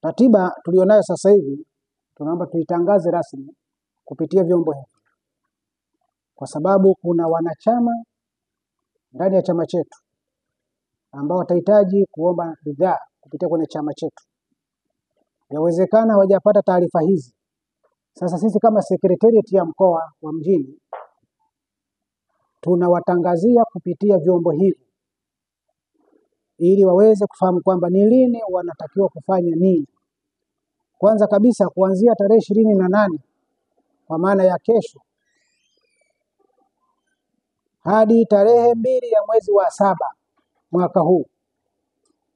Ratiba tulionayo sasa hivi tunaomba tuitangaze rasmi kupitia vyombo hivi, kwa sababu kuna wanachama ndani ya chama chetu ambao watahitaji kuomba ridhaa kupitia kwenye chama chetu. Yawezekana hawajapata taarifa hizi. Sasa sisi kama secretariat ya mkoa wa Mjini tunawatangazia kupitia vyombo hivi ili waweze kufahamu kwamba ni lini wanatakiwa kufanya nini. Kwanza kabisa kuanzia tarehe 28 kwa maana ya kesho hadi tarehe 2 ya mwezi wa 7 mwaka huu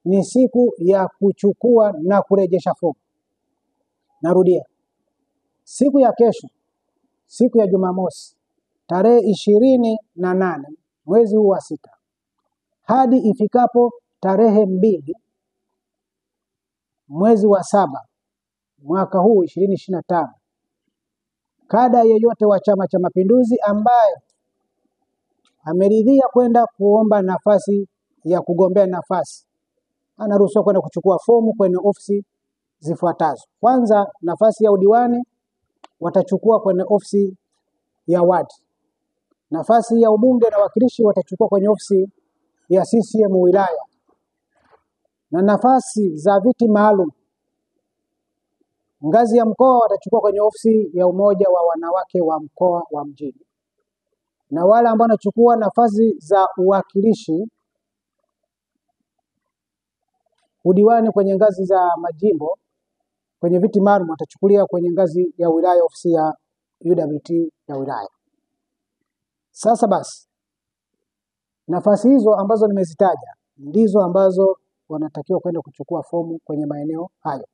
ni siku ya kuchukua na kurejesha fomu. Narudia, siku ya kesho, siku ya Jumamosi tarehe 28 mwezi huu wa 6 hadi ifikapo tarehe 2 mwezi wa 7 mwaka huu 2025, kada yeyote wa Chama cha Mapinduzi ambaye ameridhia kwenda kuomba nafasi ya kugombea nafasi anaruhusiwa kwenda kuchukua fomu kwenye ofisi zifuatazo. Kwanza, nafasi ya udiwani watachukua kwenye ofisi ya wadi. Nafasi ya ubunge na wakilishi watachukua kwenye ofisi ya CCM wilaya. Na nafasi za viti maalum ngazi ya mkoa watachukua kwenye ofisi ya umoja wa wanawake wa mkoa wa Mjini. Na wale ambao wanachukua nafasi za uwakilishi udiwani kwenye ngazi za majimbo kwenye viti maalum watachukulia kwenye ngazi ya wilaya, ofisi ya UWT ya wilaya. Sasa basi, nafasi hizo ambazo nimezitaja ndizo ambazo wanatakiwa kwenda kuchukua fomu kwenye maeneo hayo.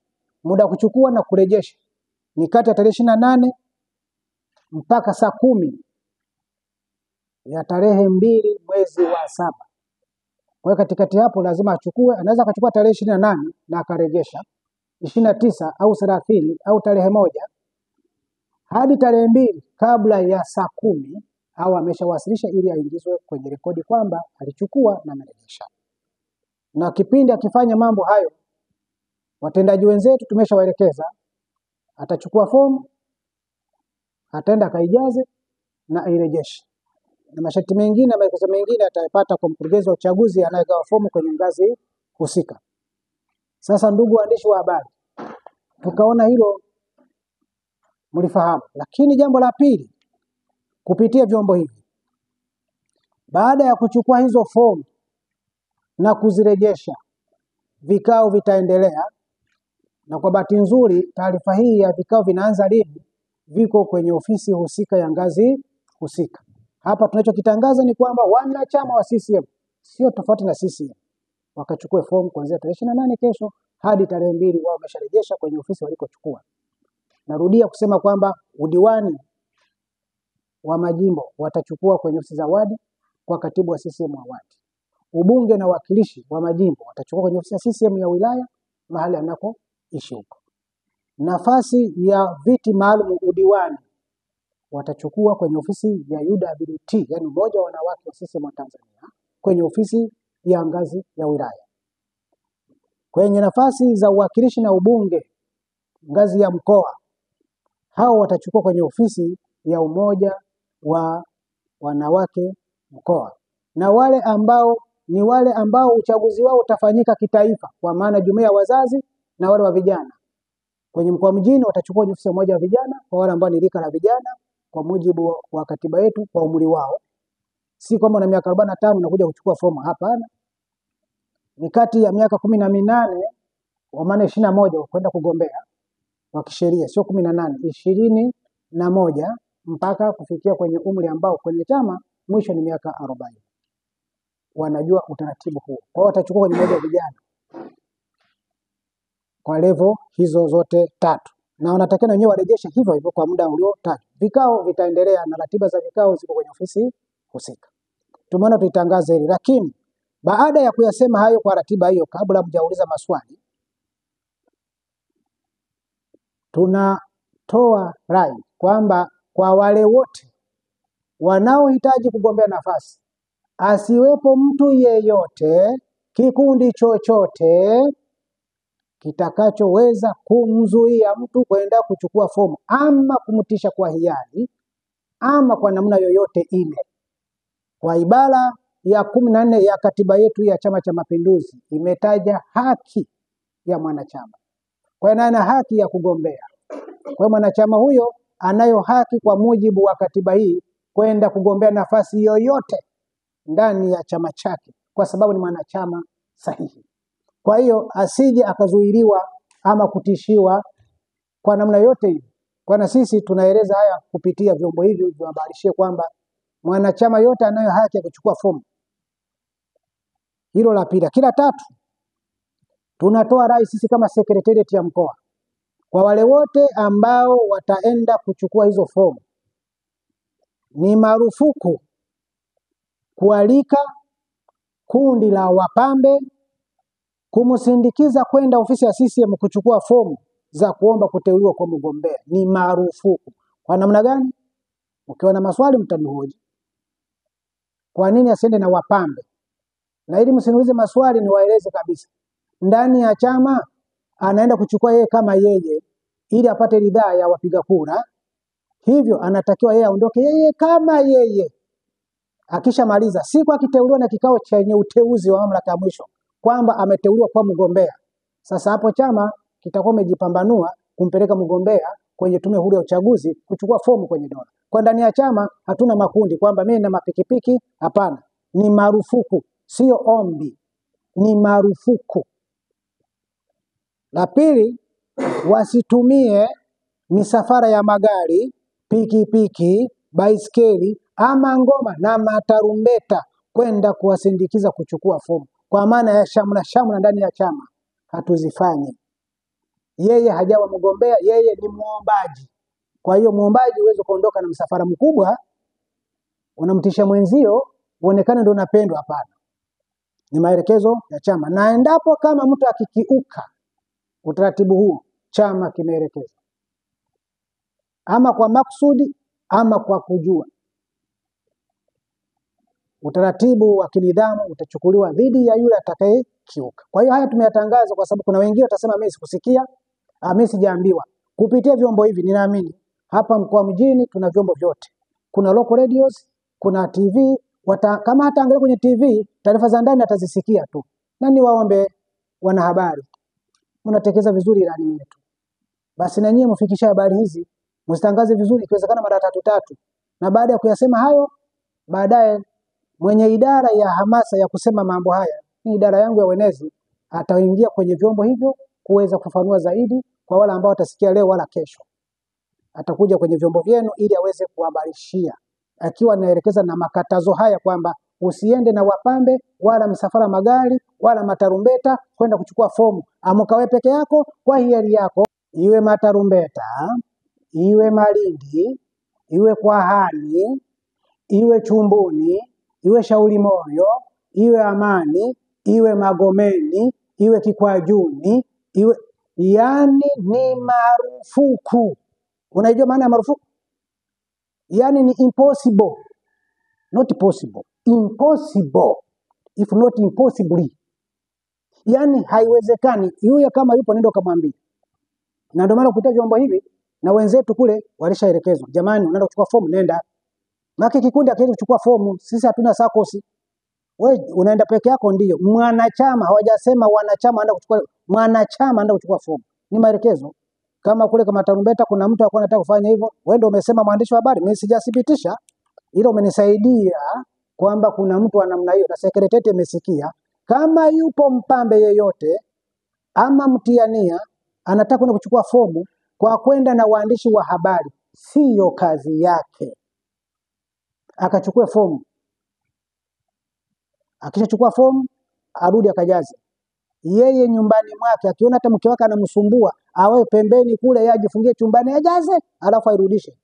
Muda kuchukua na kurejesha ni kati ya tarehe 28 mpaka saa 10 ya tarehe 2 mwezi wa 7. Kwa hiyo katikati hapo lazima achukue, anaweza akachukua tarehe 28 na akarejesha 29 au 30 au tarehe 1 hadi tarehe 2 kabla ya saa 10 au ameshawasilisha ili aingizwe kwenye rekodi kwamba alichukua na amerejesha. Na kipindi akifanya mambo hayo, watendaji wenzetu tumeshawaelekeza, atachukua fomu, ataenda akaijaze na airejeshe. Na masharti mengine, maelekezo mengine atayapata kwa mkurugenzi wa uchaguzi anayegawa fomu kwenye ngazi husika. Sasa ndugu waandishi wa habari, tukaona hilo mlifahamu. Lakini jambo la pili, kupitia vyombo hivi, baada ya kuchukua hizo fomu na kuzirejesha, vikao vitaendelea. Na kwa bahati nzuri taarifa hii ya vikao vinaanza lini viko kwenye ofisi husika ya ngazi husika. Hapa tunachokitangaza ni kwamba wanachama wa CCM sio tofauti na CCM wakachukue fomu kuanzia tarehe 28 kesho hadi tarehe 2 wao wamesharejesha kwenye ofisi walikochukua. Narudia kusema kwamba udiwani wa majimbo watachukua kwenye ofisi za wadi kwa katibu wa CCM wa wadi. Ubunge na wakilishi wa majimbo watachukua kwenye ofisi ya CCM ya wilaya mahali anakoishi huko. Nafasi ya viti maalum udiwani watachukua kwenye ofisi ya UWT, yani umoja wa wanawake wa CCM wa Tanzania, kwenye ofisi ya ngazi ya wilaya. Kwenye nafasi za uwakilishi na ubunge ngazi ya mkoa, hao watachukua kwenye ofisi ya umoja wa wanawake mkoa. Na wale ambao uchaguzi wao utafanyika kitaifa, kwa maana jumuiya ya wazazi na wale wa vijana, kwenye mkoa Mjini watachukua ofisi ya umoja wa vijana kwa wale ambao ni rika la vijana kwa mujibu wa katiba yetu kwa umri wao. Si kwamba na miaka 45 unakuja kuchukua fomu, hapana. Ni kati ya miaka 18 wa maana 21 kwenda kugombea wa kisheria, sio 18, 21 mpaka kufikia kwenye umri ambao kwenye chama mwisho ni miaka 40. Wanajua utaratibu huo. Kwa hiyo watachukua kwenye umoja wa vijana kwa level hizo zote 3. Na wanatakiwa wenyewe warejeshe hivyo hivyo kwa muda uliotajwa. Vikao vitaendelea na ratiba za vikao ziko kwenye ofisi husika. Tumeona tuitangaze hili, lakini baada ya kuyasema hayo kwa ratiba hiyo, kabla mjauliza maswali, tunatoa rai kwamba kwa wale wote wanaohitaji kugombea nafasi, asiwepo mtu yeyote, kikundi chochote kitakachoweza kumzuia mtu kwenda kuchukua fomu ama kumtisha kwa hiari ama kwa namna yoyote ile. Kwa ibara ya 14 ya katiba yetu ya Chama cha Mapinduzi imetaja haki ya mwanachama. Kwa hiyo ana haki ya kugombea. Kwa hiyo mwanachama huyo anayo haki kwa mujibu wa katiba hii kwenda kugombea nafasi yoyote ndani ya chama chake kwa sababu ni mwanachama sahihi. Kwa hiyo asije akazuiliwa ama kutishiwa kwa namna yote hii. Kwa sisi tunaeleza haya kupitia vyombo hivi vihabarishie kwamba mwanachama yote anayo haki ya kuchukua fomu. Hilo la pili. Kila tatu, tunatoa rai sisi kama secretariat ya mkoa kwa wale wote ambao wataenda kuchukua hizo fomu, ni marufuku kualika kundi la wapambe kumsindikiza kwenda ofisi ya CCM kuchukua fomu za kuomba kuteuliwa kwa mgombea. Ni marufuku. Kwa namna gani? Ukiwa na maswali mtanihoji. Kwa nini asiende na wapambe? Na ili msiniulize maswali niwaeleze kabisa. Ndani ya chama anaenda kuchukua yeye kama yeye ili apate ridhaa ya wapiga kura. Hivyo anatakiwa yeye aondoke yeye kama yeye. Akishamaliza siku akiteuliwa na kikao chenye uteuzi wa mamlaka ya mwisho kwamba ameteuliwa kwa mgombea. Sasa hapo chama kitakuwa kimejipambanua kumpeleka mgombea kwenye tume huru ya uchaguzi kuchukua fomu kwenye dola. Kwa ndani ya chama hatuna makundi kwamba mimi na mapikipiki, hapana. Ni marufuku, sio ombi. Ni marufuku. La pili, wasitumie misafara ya magari, pikipiki, baiskeli ama ngoma na matarumbeta kwenda kuwasindikiza kuchukua fomu. Kwa maana ya shamra ndani ya chama hatuzifanyi. Yeye hajawa mgombea, yeye ni muombaji. Kwa hiyo muombaji huwezi kuondoka na msafara mkubwa unamtisha mwenzio uonekane ndio unapendwa, hapana. Ni maelekezo ya chama. Na endapo kama mtu akikiuka utaratibu huo, chama kimeelekeza ama kwa makusudi ama kwa kujua, utaratibu wa kinidhamu utachukuliwa dhidi ya yule atakayekiuka. Kwa hiyo haya tumeyatangaza kwa sababu kuna wengine watasema mimi sikusikia, mimi sijaambiwa. Kupitia vyombo hivi ninaamini hapa mkoa mjini tuna vyombo vyote. Kuna local radios, kuna TV, kama hata angalia kwenye TV taarifa za ndani atazisikia tu. Na niwaombe wanahabari, mnatekeleza vizuri ilani yetu. Basi na nyinyi mfikishe habari hizi, msitangaze vizuri ikiwezekana mara tatu. Na baada ya kuyasema hayo, baadaye mwenye idara ya hamasa ya kusema mambo haya, ni idara yangu ya uenezi, ataingia kwenye vyombo hivyo kuweza kufafanua zaidi kwa wale ambao watasikia leo wala kesho. Atakuja kwenye vyombo vyenu ili aweze kuhabarishia, akiwa anaelekeza na makatazo haya kwamba usiende na wapambe wala msafara magari wala matarumbeta kwenda kuchukua fomu. Amuka wewe peke yako kwa hiari yako, iwe matarumbeta, iwe Malindi, iwe kwa Hani, iwe Chumbuni, iwe Shauri Moyo, iwe Amani, iwe Magomeni, iwe Kikwajuni, iwe yani ni marufuku. Unajua maana ya marufuku? Yani ni impossible. Not possible. Impossible. If not impossibly. Yani haiwezekani. Yule kama yupo nenda kumwambia. Na ndio maana kupitia vyombo hivi na wenzetu kule walishaelekezwa. Jamani, unaenda kuchukua fomu nenda. Maki kikundi akienda kuchukua fomu, sisi hatuna sakosi. Wewe unaenda peke yako ndio. Mwanachama hawajasema wanachama anaenda kuchukua, mwanachama anaenda kuchukua fomu. Ni maelekezo. Kama kule kama tarumbeta kuna mtu alikuwa anataka kufanya hivyo, wewe ndio umesema mwandishi wa habari, mimi sijathibitisha. Ila umenisaidia kwamba kuna mtu wa namna hiyo na sekretarieti imesikia. Kama yupo mpambe yeyote ama mtiania anataka kwenda kuchukua fomu kwa kwenda na waandishi wa habari, siyo kazi yake. Akachukue fomu. Akishachukua fomu arudi akajaze. Yeye nyumbani mwake akiona hata mke wake anamsumbua, awe pembeni kule yeye ajifungie chumbani ajaze alafu airudishe.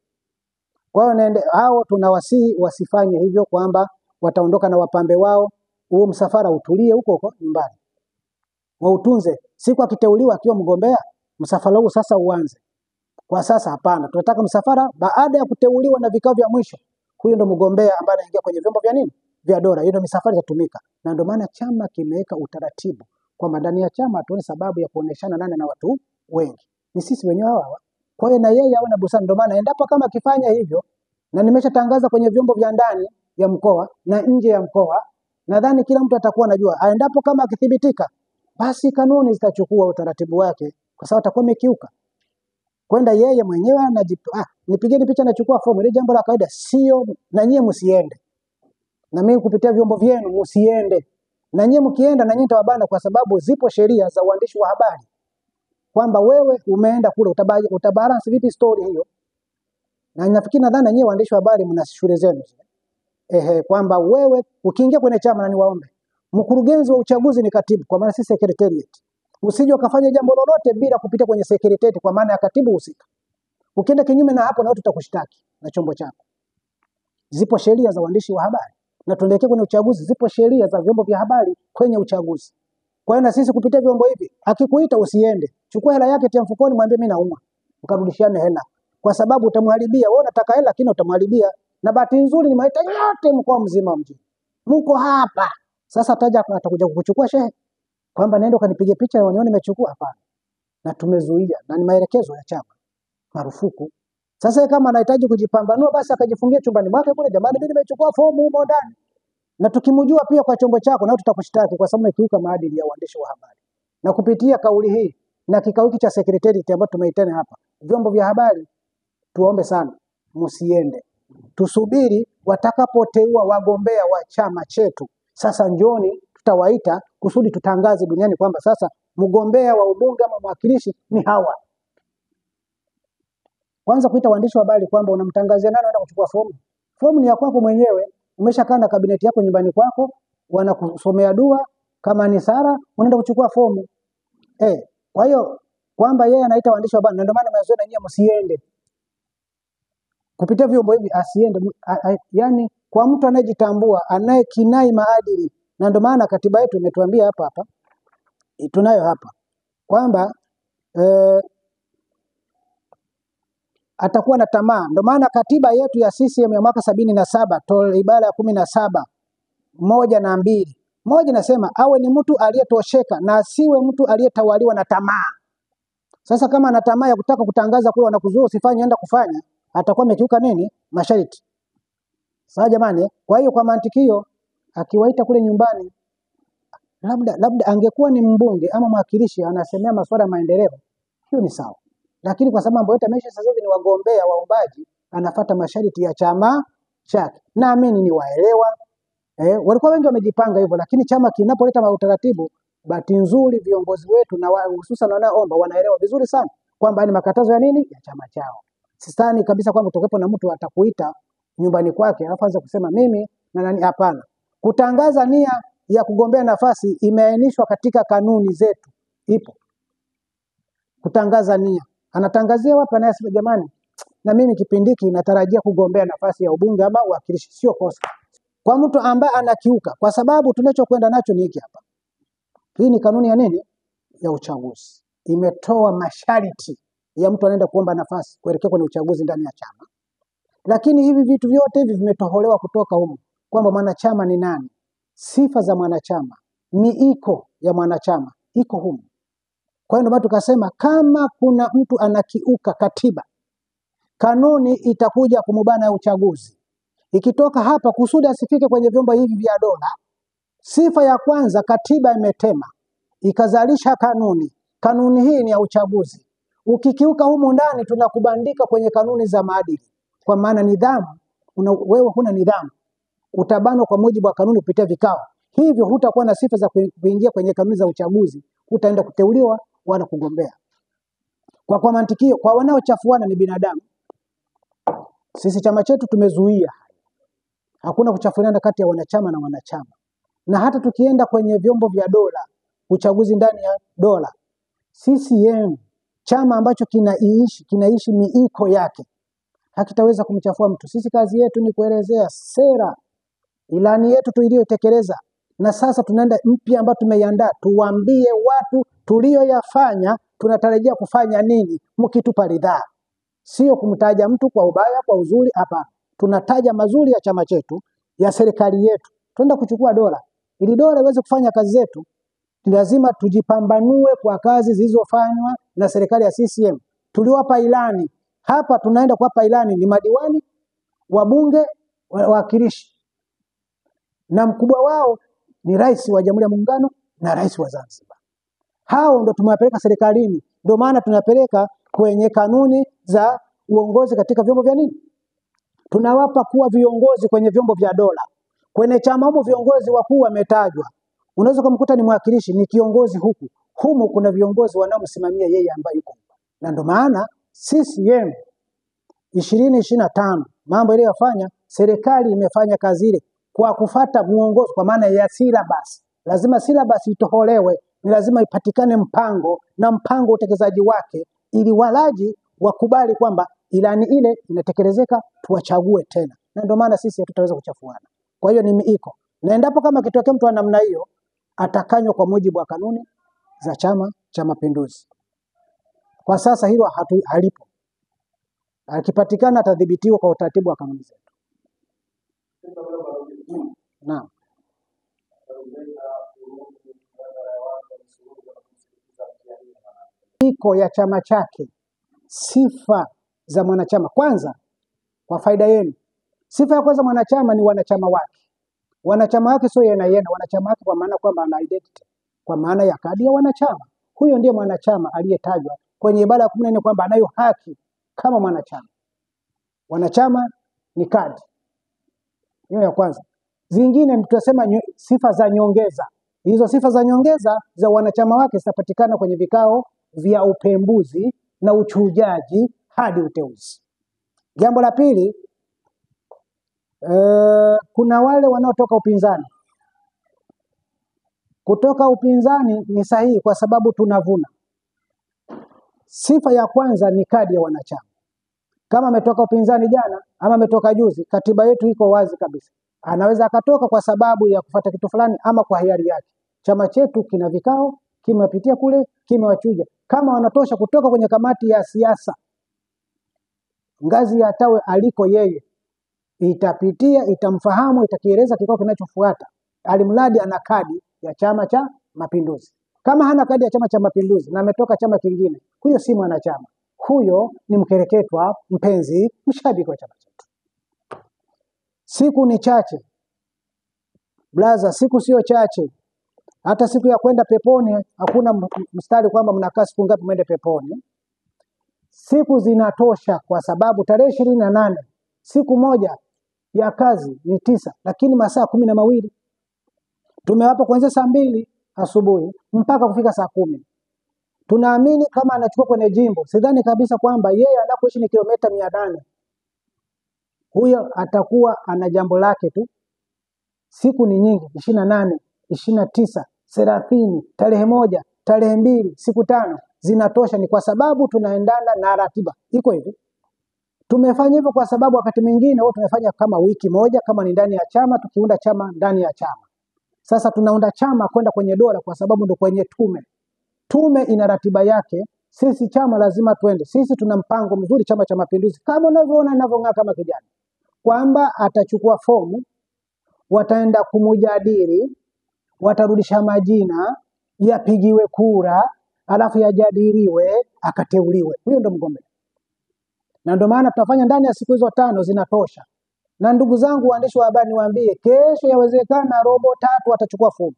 Kwa hiyo hao tunawasihi wasifanye hivyo kwamba wataondoka na wapambe wao, huo msafara utulie huko nyumbani. Wautunze. Siku akiteuliwa akiwa mgombea, msafara huo sasa uanze. Kwa sasa hapana. Tunataka msafara baada ya kuteuliwa na vikao vya mwisho. Huyo ndo mgombea ambaye anaingia kwenye vyombo vya nini? Vya dola. Hiyo ndo misafara itatumika. Na ndio maana chama kimeweka utaratibu kwamba ndani ya chama tuone sababu ya kuoneshana nani na watu wengi. Ni sisi wenyewe hawa. Kwa hiyo na yeye awe na busara, ndio maana endapo kama akifanya hivyo, na nimeshatangaza kwenye vyombo vya ndani ya mkoa na nje ya mkoa, nadhani kila mtu atakuwa anajua. Endapo kama akithibitika, basi kanuni zitachukua utaratibu wake, kwa sababu atakuwa amekiuka. Kwenda yeye mwenyewe nipigeni picha nachukua fomu, ile jambo la kawaida, sio. Na nyie msiende, na mimi kupitia vyombo vyenu msiende, na nyie mkienda na nyie nitawabana, kwa sababu zipo sheria za uandishi wa habari kwamba wewe umeenda kule utabalance vipi story hiyo. Na nafikiri nadhani nyie waandishi wa habari mna shule zenu kwamba wewe ukiingia kwenye chama, na niwaombe, mkurugenzi wa uchaguzi ni katibu, kwa maana si secretariat. Usije ukafanya jambo lolote bila kupitia kwenye secretariat, kwa maana ya katibu husika. Ukienda kinyume na hapo, na watu tutakushtaki na chombo chako. Zipo sheria za uandishi wa habari, na tuelekee kwenye uchaguzi, zipo sheria za vyombo vya habari kwenye uchaguzi. Kwa hiyo na sisi kupitia vyombo hivi, akikuita usiende, chukua hela yake, tia mfukoni, mwambie mimi naumwa, ukarudishiane hela, kwa sababu utamharibia. Wewe unataka hela lakini utamharibia. Na bahati nzuri ni maita yote mkoa mzima mjini mko hapa. Sasa atakuja kukuchukua shehe kwamba nenda kanipige picha wanione nimechukua? Hapana, na tumezuia, na ni maelekezo ya chama, marufuku. Sasa kama anahitaji kujipambanua, basi akajifungia chumbani mwake kule, jamani mimi nimechukua fomu huko ndani. Na tukimjua pia kwa chombo chako, na tutakushtaki kwa sababu umekiuka maadili ya uandishi wa habari. Na kupitia kauli hii na kikao hiki cha secretariat ambacho tumeitana hapa, vyombo vya habari tuombe sana msiende, tusubiri watakapoteua wagombea wa chama chetu. Sasa njoni, tutawaita kusudi tutangaze duniani kwamba sasa mgombea wa ubunge ama mwakilishi ni hawa. Kwanza kuita waandishi wa habari kwamba unamtangazia nani anaenda kuchukua fomu. Fomu ni ya kwako mwenyewe, umeshakaa na kabineti yako nyumbani kwako, wanakusomea dua, kama ni sara unaenda kuchukua fomu. Kwa hiyo kwamba yeye anaita waandishi wa habari, ndio maana mazoea na nyinyi msiende. Kupitia vyombo hivi asiende, yani kwa mtu anayejitambua, anayekinai maadili. Na ndio maana katiba yetu imetuambia hapa tunayo hapa kwamba atakuwa na tamaa. Ndio maana katiba yetu ya CCM ya mwaka 77 ibara ya 17 1 na 2 moja nasema awe ni mtu aliyetosheka na asiwe mtu aliyetawaliwa na tamaa. Sasa kama ana tamaa ya kutaka kutangaza kule wanakuzuia usifanye, enda kufanya, atakuwa amekiuka nini? Masharti. Sasa jamani, kwa hiyo kwa mantiki hiyo akiwaita kule nyumbani, labda angekuwa ni mbunge ama mwakilishi anasemea masuala ya maendeleo, hiyo ni sawa. Lakini kwa sababu mambo yote maisha sasa hivi ni wagombea waombaji, anafuata masharti ya chama chake. Naamini ni waelewa. Walikuwa wengi wamejipanga hivyo, lakini chama kinapoleta utaratibu, bahati nzuri viongozi wetu na hususan wanaoomba wanaelewa vizuri sana kwamba ni makatazo ya nini? Ya chama chao. Sistani kabisa kwamba utokepo na mtu atakuita nyumbani kwake alafu anza kusema mimi na nani. Hapana. Kutangaza nia ya kugombea nafasi imeainishwa katika kanuni zetu. Ipo. Kutangaza nia. Anatangazia wapi? Anasema jamani, na mimi kipindi hiki natarajia kugombea nafasi ya ubunge ama uwakilishi. Sio kosa kwa mtu ambaye anakiuka, kwa sababu tunachokwenda nacho ni hiki hapa. Hii ni kanuni ya nini? Ya uchaguzi. Imetoa masharti ya mtu anaenda kuomba nafasi kuelekea kwenye uchaguzi ndani ya chama. Lakini hivi vitu vyote hivi vimetoholewa kutoka huko, kwamba mwanachama ni nani, sifa za mwanachama, miiko ya mwanachama iko huko. Kwa hiyo ndio tukasema kama kuna mtu anakiuka katiba, kanuni itakuja kumubana ya uchaguzi. Ikitoka hapa kusudi asifike kwenye vyombo hivi vya dola. Sifa ya kwanza, katiba imetema ikazalisha kanuni. Kanuni hii ni ya uchaguzi. Ukikiuka humu ndani tunakubandika kwenye kanuni za maadili. Kwa maana nidhamu, wewe huna nidhamu, utabanwa kwa mujibu wa kanuni kupitia vikao. Hivyo hutakuwa na sifa za kuingia kwenye kanuni za uchaguzi, utaenda kuteuliwa wala kugombea. Kwa mantikio, kwa wanaochafuana ni binadamu. Sisi chama chetu tumezuia. Hakuna kuchafuana kati ya wanachama na wanachama. Na hata tukienda kwenye vyombo vya dola, uchaguzi ndani ya dola, CCM chama ambacho kinaishi miiko yake hakitaweza kumchafua mtu. Sisi kazi yetu ni kuelezea sera, ilani yetu tuliyotekeleza, na sasa tunaenda mpya ambayo tumeiandaa, tuwaambie watu tulioyafanya tunatarajia kufanya nini mkitupa ridhaa. Sio kumtaja mtu kwa ubaya, kwa uzuri, hapa. Tunataja mazuri ya chama chetu, ya serikali yetu. Tunaenda kuchukua dola. Ili dola iweze kufanya kazi zetu, ni lazima tujipambanue kwa kazi zilizofanywa na serikali ya CCM. Tuliwapa ilani, hapa tunaenda kuwapa ilani ni madiwani, wabunge, wawakilishi, na mkubwa wao ni Rais wa Jamhuri ya Muungano na Rais wa Zanzibar. Hao ndo tumewapeleka serikalini, ndio maana tunapeleka kwenye kanuni za uongozi katika vyombo vya nini? Tunawapa kuwa viongozi kwenye vyombo vya dola. Kwenye chama humo viongozi wakuu wametajwa. Unaweza kumkuta ni mwakilishi, ni kiongozi huku. Humo kuna viongozi wanaomsimamia yeye ambaye yuko. Na ndio maana CCM 2025 mambo iliyofanya, serikali imefanya kazi ile kwa kufata muongozo, kwa maana ya syllabus. Lazima syllabus itoholewe, ni lazima ipatikane mpango na mpango utekelezaji wake, ili walaji wakubali kwamba ilani ile inatekelezeka, tuwachague tena. Na ndio maana sisi hatutaweza kuchafuana. Kwa hiyo ni miiko. Na endapo kama kitokea mtu wa namna hiyo, atakanywa kwa mujibu wa kanuni za Chama cha Mapinduzi. Kwa sasa hilo halipo. Akipatikana atadhibitiwa kwa utaratibu wa kanuni zetu. Naam. Iko ya chama chake, sifa za mwanachama. Kwanza, kwa faida yenu, sifa ya kwanza mwanachama ni wanachama wake. Wanachama wake sio yeye, wanachama wake kwa maana kwamba ana identity, kwa maana ya kadi ya wanachama. Huyo ndiye mwanachama aliyetajwa kwenye ibara ya 14 kwamba anayo haki kama mwanachama. Wanachama ni kadi. Hiyo ya kwanza. Zingine tutasema sifa za nyongeza. Hizo sifa za nyongeza za wanachama wake zitapatikana kwenye vikao vya upembuzi na uchujaji hadi uteuzi. Jambo la pili, kuna wale wanaotoka upinzani. Kutoka upinzani ni sahihi kwa sababu tunavuna. Sifa ya kwanza ni kadi ya wanachama. Kama ametoka upinzani jana ama ametoka juzi, katiba yetu iko wazi kabisa. Anaweza akatoka kwa sababu ya kufuata kitu fulani ama kwa hiari yake. Chama chetu kina vikao, kimewapitia kule, kimewachuja. Kama wanatosha kutoka kwenye kamati ya siasa, ngazi ya tawi aliko yeye, itapitia, itamfahamu, itakieleza kikao kinachofuata. Alimradi ana kadi ya Chama cha Mapinduzi. Kama hana kadi ya Chama cha Mapinduzi na ametoka chama kingine, huyo si mwanachama. Huyo ni mkereketwa, mpenzi, mshabiki wa chama chetu. Siku ni chache. Blaza, siku sio chache. Hata siku ya kwenda peponi hakuna mstari kwamba mnakaa siku ngapi mwende peponi. Siku zinatosha kwa sababu tarehe 28 siku moja ya kazi ni 9, lakini masaa 12. Tumewapa kuanzia saa 2 asubuhi mpaka kufika saa 10. Tunaamini kama anachukua kwenye jimbo, sidhani kabisa kwamba yeye anapoishi ni kilomita 800. Huyo atakuwa ana jambo lake tu. Siku ni nyingi, 28, 29, 30, tarehe 1, tarehe 2, siku 5 zinatosha. Ni kwa sababu tunaendana na ratiba. Iko hivi. Tumefanya hivyo kwa sababu wakati mwingine wao tumefanya kama wiki moja, kama ni ndani ya chama, tukiunda chama ndani ya chama. Sasa tunaunda chama kwenda kwenye dola kwa sababu ndo kwenye tume. Tume ina ratiba yake, sisi chama lazima tuende. Sisi tuna mpango mzuri Chama cha Mapinduzi. Kama unavyoona ninavyong'aa kama kijana. Kwamba atachukua fomu, wataenda kumujadili, watarudisha majina, yapigiwe kura, alafu yajadiliwe, akateuliwe. Huyo ndo mgombea. Na ndio maana tunafanya ndani ya siku hizo 5 zinatosha. Na ndugu zangu waandishi wa habari, niwaambie kesho yawezekana 2/3 watachukua fomu.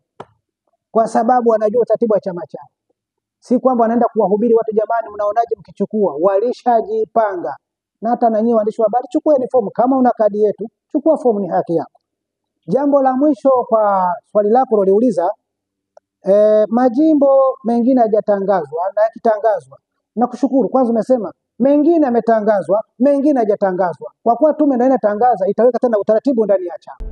Kwa sababu wanajua utaratibu wa chama chao. Si kwamba wanaenda kuwahubiri watu, jamani mnaonaje mkichukua, walishajipanga. Na hata na nyinyi waandishi wa habari, chukueni fomu. Kama una kadi yetu, chukua fomu, ni haki yako. Jambo la mwisho kwa swali lako uliuliza, majimbo mengine hajatangazwa na yakitangazwa. Nakushukuru, kwanza umesema mengine yametangazwa, mengine hajatangazwa. Kwa kuwa tume ndio inatangaza, itaweka tena utaratibu ndani ya chama.